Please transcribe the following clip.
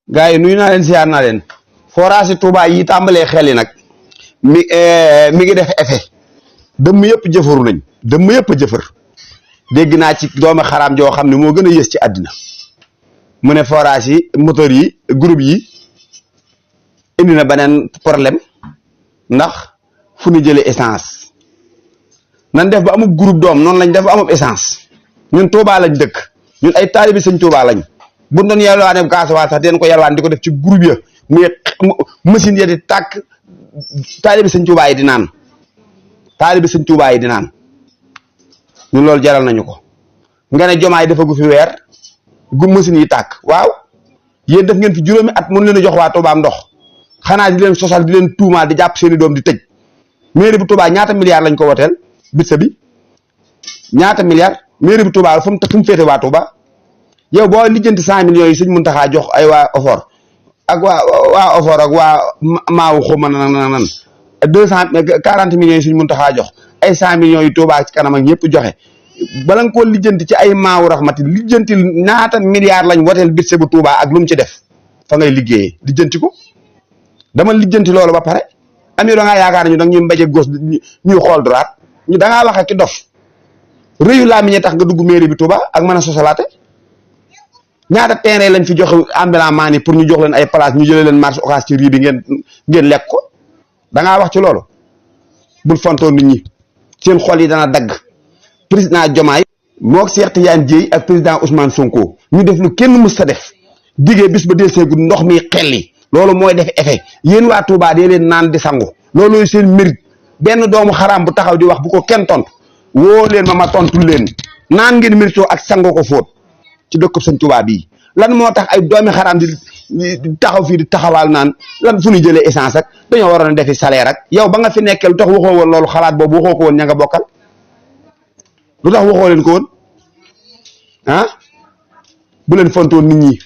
gars yi nuyu naa leen siyaar naa leen forage Touba yi tàmbalee xel yi nag mi ngi def effet dëmm yëpp jëfaru nañ dëmm yëpp a jëfër dégg naa ci doomi xaraam joo xam ne moo gën a yées ci àddina mu ne forage yi moteur yi groupe yi indi na beneen problème ndax fu ñu jëlee essence nan def ba amub groupe doom noonu lañ def ba amub essence ñun Touba lañ dëkk ñun ay taalibi sëñ Touba lañ bu doon yalwaane gasoil sax den ko yalwaan di ko def ci groupe ya muy machine ya di tàkk taalibi sëñ Touba yi di naan taalibi sëñ Touba yi di naan ñun loolu jaral nañu ko nga ne jomaay dafa gu fi weer gu machine yi tàkk waaw yéen def ngeen fi juróomi at mën leen a jox waa Touba am ndox xanaa di leen sosal di leen tuumaal di jàpp seeni doom di tëj mairie bu Touba ñaata milliards lañ ko woteel bitsa bi ñaata milliards mairie bu Touba fu mu féete waa Touba yow boo lijjanti 100 millions yi sëñ Muntaxa jox ay waa Ofor ak waa Ofor ak waa maawu xuma nan 240 millions yi sëñ Muntaxa jox ay 100 millions yi Touba ci kanam ak ñëpp joxe bala nga koo lijjanti ci ay maawu raxmati lijjanti ñaata milliards lañ woteel bitsa bu Touba ak lu mu ci def fa ngay liggéeyee lijjanti ko dama lijjanti loolu ba pare ami da ngaa yaakaar ñu da ñuy mbaje gos ñuy xool droite ñu da ngaa wax ak ki dof rëyu laa mi ñe tax nga dugg mairie bi Touba ak mën a sosalaate ñaata terrain lañ fi joxe ambulant maan yi pour ñu jox leen ay place ñu jëlee leen marché occas ci rii bi ngeen lekk ko da ngaa wax ci loolu bul fontoo nit ñi seen xol yi dana dagg président Diomaye moog Cheikh Tidiane Dièye ak président Ousmane Sonko ñu def lu kenn mës ta def diggee bis ba del seegul ndox mi xelli loolu mooy def effet yéen waa Touba dee leen naan di sangu loolu seen mérite benn doomu xaraam bu taxaw di wax bu ko kenn tontu woo leen ma tontu leen naan ngeen méritoo ak sango ko fóot ci dëkk sëñ Touba bii lan moo tax ay doomi xaraam di taxaw fii di taxawaal naan lan fu ñu jëlee essence ak dañoo waroon a defi salaire ak yow ba nga fi nekkee lu tax waxoo woon loolu xalaat boobu waxoo ko woon ña nga bokkal lu tax waxoo leen ko woon ah bu leen fontoon nit ñi